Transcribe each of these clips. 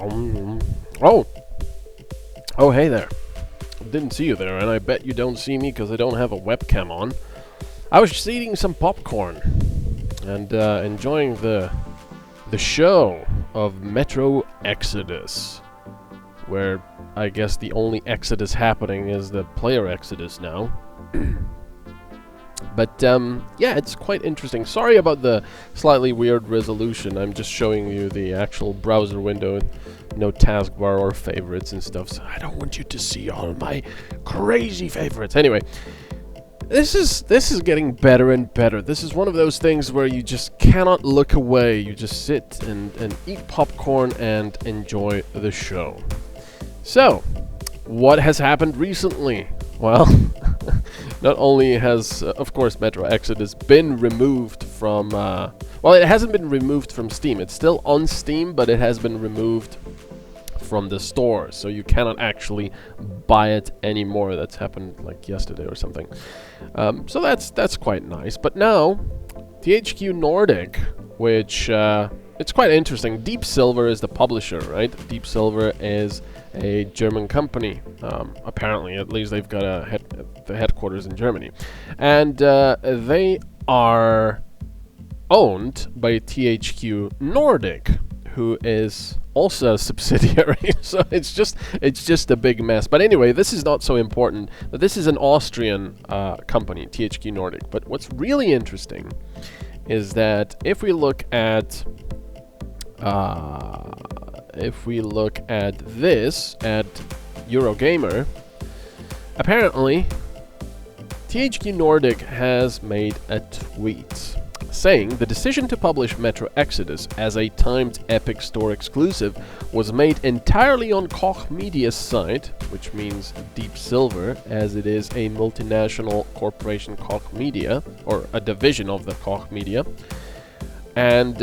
Oh, oh, hey there. Didn't see you there, and I bet you don't see me because I don't have a webcam on. I was just eating some popcorn and enjoying the show of Metro Exodus, where I guess the only exodus happening is the player exodus now. But yeah, it's quite interesting. Sorry about the slightly weird resolution. I'm just showing you the actual browser window, no taskbar or favorites and stuff. So I don't want you to see all my crazy favorites. Anyway, this is getting better and better. This is one of those things where you just cannot look away. You just sit and eat popcorn and enjoy the show. So, what has happened recently? Well, not only has, of course, Metro Exodus been removed from... well, it hasn't been removed from Steam. It's still on Steam, but it has been removed from the store. So you cannot actually buy it anymore. That's happened like yesterday or something. So that's quite nice. But now, THQ Nordic, which... it's quite interesting. Deep Silver is the publisher, right? Deep Silver is a German company. Apparently, at least they've got the headquarters in Germany. And they are owned by THQ Nordic, who is also a subsidiary. So it's just a big mess. But anyway, this is not so important. This is an Austrian company, THQ Nordic. But what's really interesting is that if we look at this, at Eurogamer, apparently THQ Nordic has made a tweet saying the decision to publish Metro Exodus as a timed Epic Store exclusive was made entirely on Koch Media's side, which means Deep Silver, as it is a multinational corporation, Koch Media, or a division of the Koch Media. And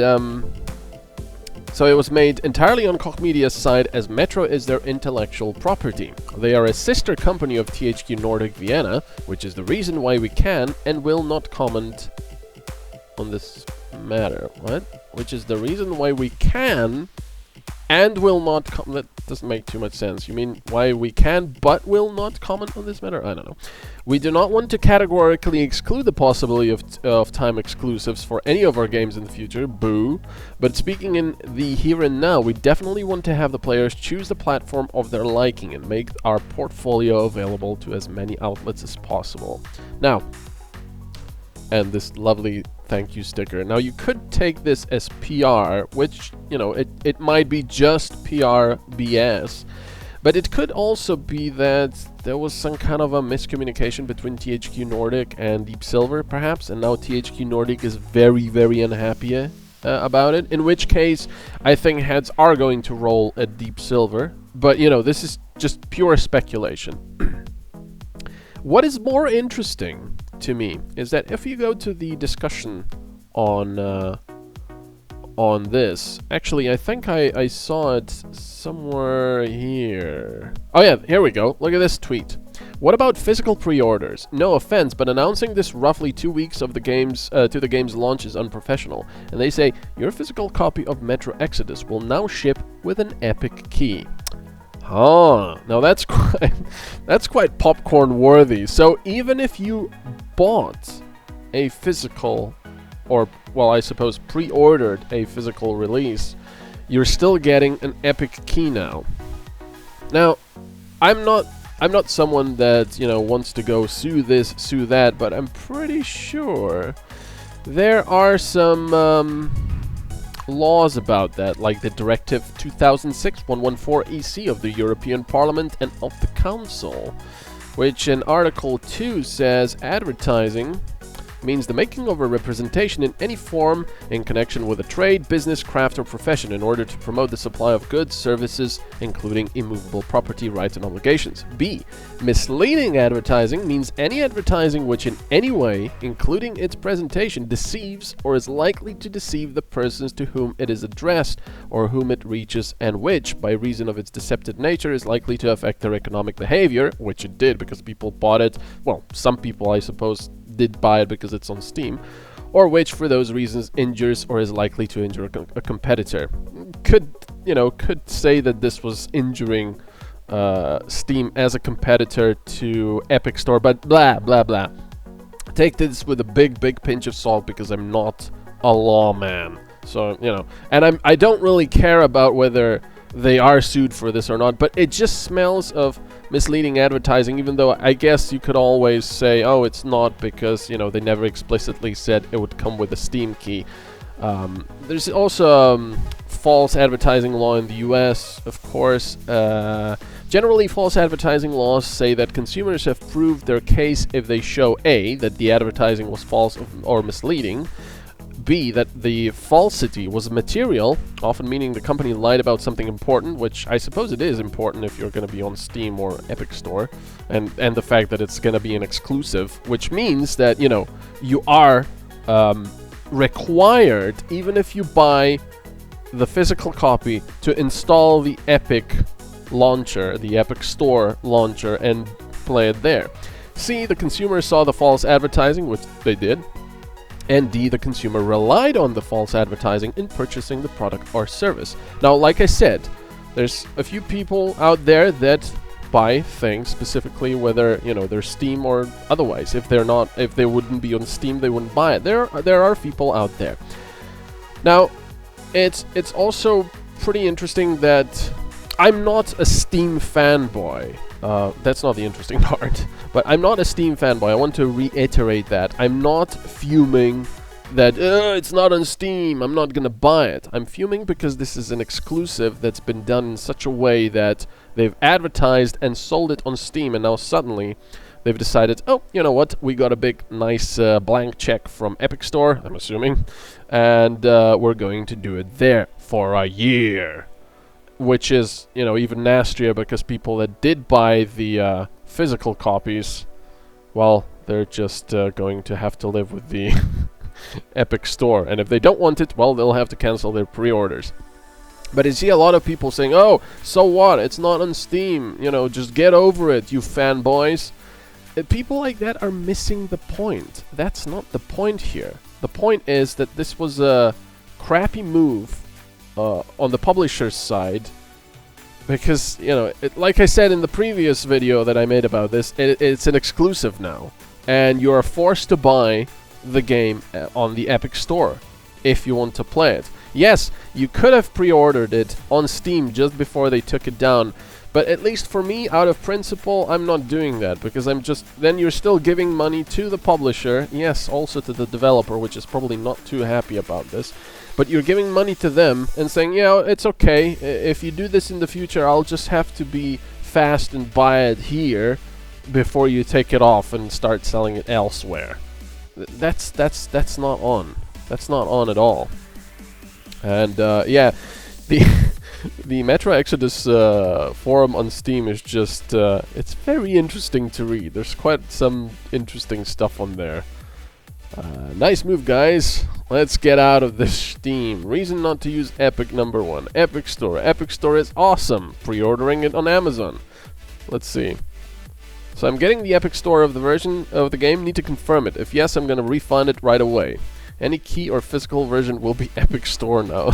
so it was made entirely on Koch Media's side, as Metro is their intellectual property. They are a sister company of THQ Nordic Vienna, which is the reason why we can and will not comment on this matter. What? Which is the reason why we can and will not comment. That doesn't make too much sense. You mean why we can but will not comment on this matter? I don't know. We do not want to categorically exclude the possibility of time exclusives for any of our games in the future. Boo. But speaking in the here and now, we definitely want to have the players choose the platform of their liking and make our portfolio available to as many outlets as possible. Now, and this lovely thank you sticker. Now, you could take this as PR, which, you know, it might be just PR BS, but it could also be that there was some kind of a miscommunication between THQ Nordic and Deep Silver, perhaps, and now THQ Nordic is very, very unhappy about it, in which case I think heads are going to roll at Deep Silver, but, you know, this is just pure speculation. What is more interesting to me is that if you go to the discussion on this, actually I think I saw it somewhere here. Oh yeah, here we go. Look at this tweet. What about physical pre-orders? No offense, but announcing this roughly 2 weeks of the game's to the game's launch is unprofessional. And they say your physical copy of Metro Exodus will now ship with an Epic key. Ah, now that's quite popcorn worthy. So even if you bought a physical, or well, I suppose pre-ordered a physical release, you're still getting an Epic key now. Now, I'm not someone that, you know, wants to go sue this, sue that, but I'm pretty sure there are some laws about that, like the Directive 2006/114/EC of the European Parliament and of the Council, which in Article 2 says advertising means the making of a representation in any form in connection with a trade, business, craft, or profession in order to promote the supply of goods, services, including immovable property, rights, and obligations. B. Misleading advertising means any advertising which in any way, including its presentation, deceives or is likely to deceive the persons to whom it is addressed or whom it reaches, and which, by reason of its deceptive nature, is likely to affect their economic behavior, which it did because people bought it. Well, some people, I suppose, did buy it because it's on Steam, or which for those reasons injures or is likely to injure a competitor. Could say that this was injuring Steam as a competitor to Epic Store, but blah blah blah. Take this with a big pinch of salt, because I'm not a lawman. So, and I don't really care about whether they are sued for this or not, but it just smells of misleading advertising, even though I guess you could always say, oh, it's not, because, they never explicitly said it would come with a Steam key. There's also false advertising law in the US, of course. Generally, false advertising laws say that consumers have proved their case if they show A, that the advertising was false or misleading, B, that the falsity was material, often meaning the company lied about something important, which I suppose it is important if you're going to be on Steam or Epic Store, and the fact that it's going to be an exclusive, which means that, you are required, even if you buy the physical copy, to install the Epic launcher, the Epic Store launcher, and play it there. C, the consumer saw the false advertising, which they did. And D, the consumer relied on the false advertising in purchasing the product or service. Now, like I said, there's a few people out there that buy things specifically, whether they're Steam or otherwise. If they wouldn't be on Steam, they wouldn't buy it. There are people out there. Now, it's also pretty interesting that I'm not a Steam fanboy. That's not the interesting part. But I'm not a Steam fanboy. I want to reiterate that. I'm not fuming that it's not on Steam, I'm not gonna buy it. I'm fuming because this is an exclusive that's been done in such a way that they've advertised and sold it on Steam, and now suddenly they've decided, oh, you know what, we got a big, nice blank check from Epic Store, I'm assuming, and we're going to do it there for a year. Which is, even nastier, because people that did buy the physical copies, well, they're just going to have to live with the Epic Store. And if they don't want it, well, they'll have to cancel their pre-orders. But I see a lot of people saying, oh, so what? It's not on Steam. Just get over it, you fanboys. People like that are missing the point. That's not the point here. The point is that this was a crappy move on the publisher's side, because, like I said in the previous video that I made about this, it's an exclusive now, and you are forced to buy the game on the Epic Store if you want to play it. Yes, you could have pre-ordered it on Steam just before they took it down, but at least for me, out of principle, I'm not doing that, because then you're still giving money to the publisher, yes, also to the developer, which is probably not too happy about this. But you're giving money to them and saying, it's okay, if you do this in the future, I'll just have to be fast and buy it here before you take it off and start selling it elsewhere. That's not on. That's not on at all. And the Metro Exodus forum on Steam is just, it's very interesting to read. There's quite some interesting stuff on there. Nice move, guys. Let's get out of this Steam. Reason not to use Epic number 1. Epic Store. Epic Store is awesome. Pre-ordering it on Amazon. Let's see. So I'm getting the Epic Store of the version of the game. Need to confirm it. If yes, I'm gonna refund it right away. Any key or physical version will be Epic Store now.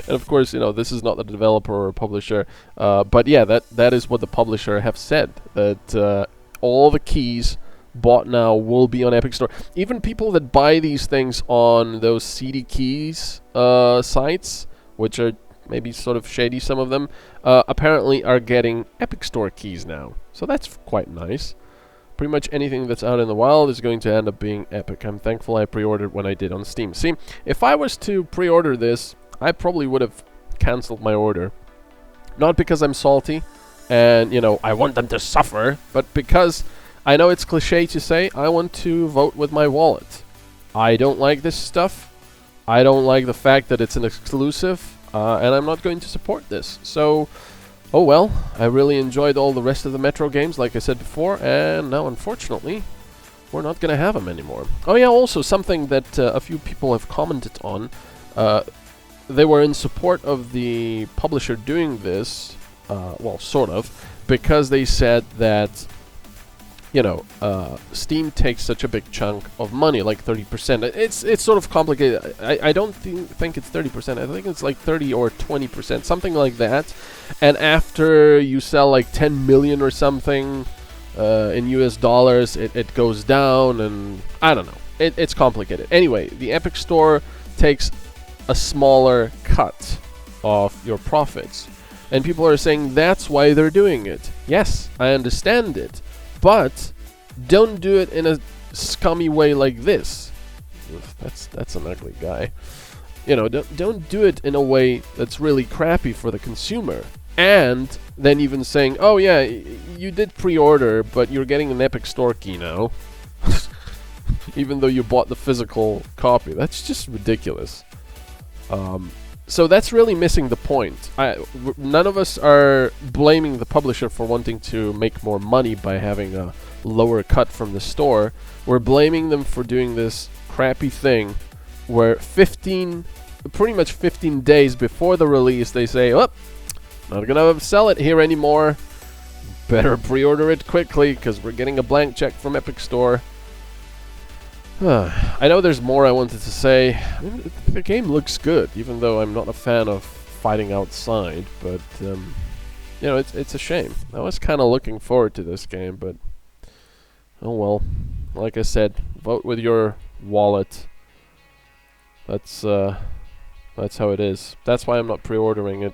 And of course, this is not the developer or publisher. But yeah, that is what the publisher have said. That all the keys bought now will be on Epic Store. Even people that buy these things on those CD keys sites, which are maybe sort of shady, some of them, apparently are getting Epic Store keys now. So that's quite nice. Pretty much anything that's out in the wild is going to end up being Epic. I'm thankful I pre-ordered when I did on Steam. See, if I was to pre-order this, I probably would have cancelled my order. Not because I'm salty and, I want them to suffer, but because I know it's cliche to say, I want to vote with my wallet. I don't like this stuff. I don't like the fact that it's an exclusive, and I'm not going to support this. So, oh well, I really enjoyed all the rest of the Metro games, like I said before, and now, unfortunately, we're not going to have them anymore. Oh yeah, also something that a few people have commented on. They were in support of the publisher doing this, well, sort of, because they said that you know, Steam takes such a big chunk of money, like 30%. It's sort of complicated. I don't think it's 30%. I think it's like 30 or 20%, something like that. And after you sell like 10 million or something in US dollars, it goes down, and I don't know. It's complicated. Anyway, the Epic Store takes a smaller cut of your profits. And people are saying that's why they're doing it. Yes, I understand it. But don't do it in a scummy way like this. That's an ugly guy. You know, don't do it in a way that's really crappy for the consumer. And then even saying, oh yeah, you did pre-order, but you're getting an Epic Store key now. Even though you bought the physical copy. That's just ridiculous. So that's really missing the point. None of us are blaming the publisher for wanting to make more money by having a lower cut from the store. We're blaming them for doing this crappy thing where pretty much 15 days before the release, they say, oh, not gonna sell it here anymore. Better pre-order it quickly because we're getting a blank check from Epic Store. I know there's more I wanted to say. I mean, the game looks good, even though I'm not a fan of fighting outside. But you know, it's a shame. I was kind of looking forward to this game, but oh well. Like I said, vote with your wallet. That's how it is. That's why I'm not pre-ordering it.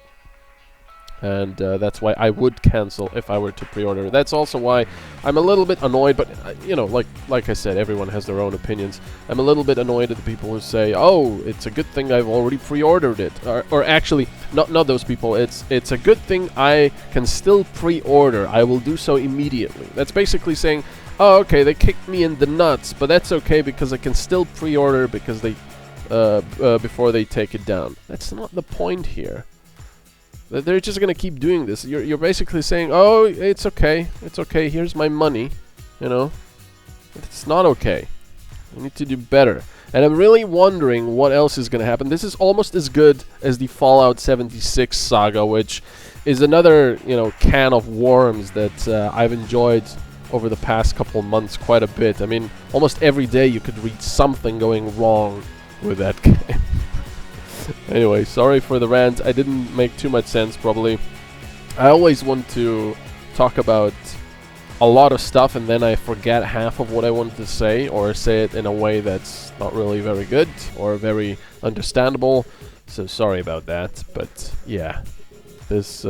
And that's why I would cancel if I were to pre-order. That's also why I'm a little bit annoyed, but you know, like I said, everyone has their own opinions. I'm a little bit annoyed at the people who say, "Oh, it's a good thing I've already pre-ordered it," or actually, not those people. It's a good thing I can still pre-order. I will do so immediately. That's basically saying, "Oh, okay, they kicked me in the nuts, but that's okay because I can still pre-order because they before they take it down." That's not the point here. They're just gonna keep doing this. You're basically saying, "Oh, it's okay. It's okay. Here's my money." You know, it's not okay. You need to do better. And I'm really wondering what else is gonna happen. This is almost as good as the Fallout 76 saga, which is another, you know, can of worms that I've enjoyed over the past couple months quite a bit. I mean, almost every day you could read something going wrong with that game. Anyway, sorry for the rant. I didn't make too much sense, probably. I always want to talk about a lot of stuff and then I forget half of what I wanted to say, or say it in a way that's not really very good or very understandable. So sorry about that. But yeah, this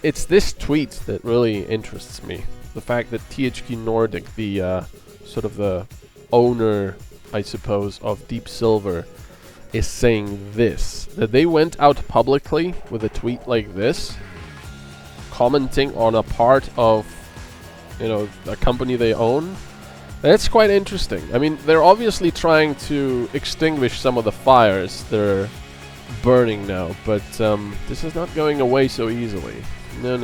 it's this tweet that really interests me. The fact that THQ Nordic, the sort of the owner, I suppose, of Deep Silver, is saying this, that they went out publicly with a tweet like this, commenting on a part of, you know, a company they own. That's quite interesting. I mean, they're obviously trying to extinguish some of the fires that are burning now, but this is not going away so easily. No.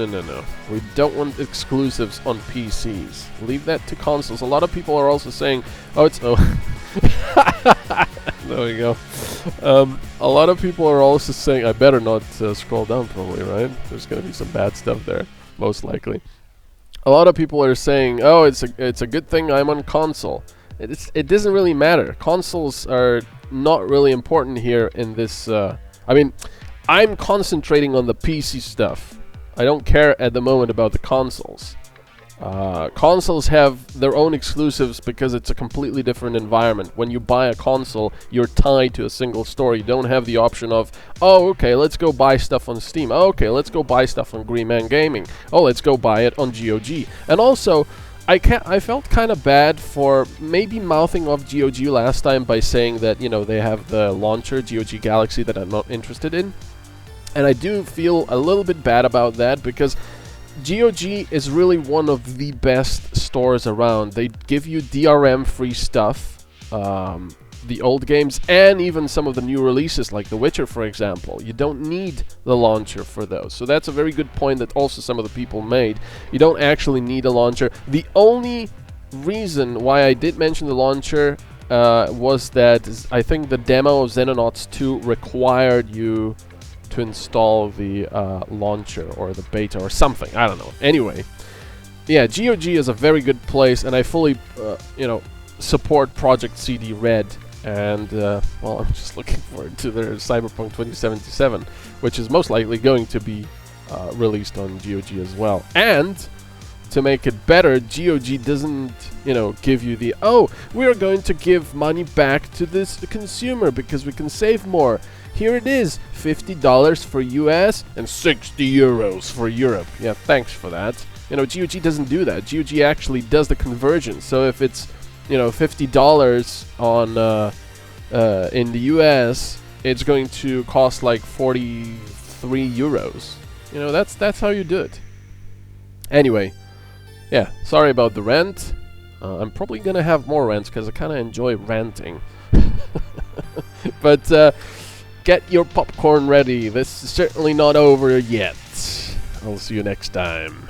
We don't want exclusives on PCs. Leave that to consoles. A lot of people are also saying, oh, it's... oh. There we go. A lot of people are also saying, I better not scroll down probably, right? There's going to be some bad stuff there, most likely. A lot of people are saying, oh, it's a good thing I'm on console. It doesn't really matter. Consoles are not really important here in this... I mean, I'm concentrating on the PC stuff. I don't care at the moment about the consoles. Consoles have their own exclusives because it's a completely different environment. When you buy a console, you're tied to a single store. You don't have the option of, oh, okay, let's go buy stuff on Steam. Oh, okay, let's go buy stuff on Green Man Gaming. Oh, let's go buy it on GOG. And also, I felt kind of bad for maybe mouthing off GOG last time by saying that, you know, they have the launcher, GOG Galaxy, that I'm not interested in. And I do feel a little bit bad about that because GOG is really one of the best stores around. They give you DRM-free stuff, the old games, and even some of the new releases, like The Witcher, for example. You don't need the launcher for those. So that's a very good point that also some of the people made. You don't actually need a launcher. The only reason why I did mention the launcher was that I think the demo of Xenonauts 2 required you to install the launcher or the beta or something. I don't know. Anyway, yeah, GOG is a very good place, and I fully, support Project CD Red. And, well, I'm just looking forward to their Cyberpunk 2077, which is most likely going to be released on GOG as well. And to make it better, GOG doesn't, give you the, oh, we're going to give money back to this consumer because we can save more. Here it is, $50 for US and 60 euros for Europe. Yeah, thanks for that. GOG doesn't do that. GOG actually does the conversion. So if it's, $50 on in the US, it's going to cost like 43 euros. That's how you do it. Anyway, yeah, sorry about the rant. I'm probably gonna have more rants because I kind of enjoy ranting. But get your popcorn ready. This is certainly not over yet. I'll see you next time.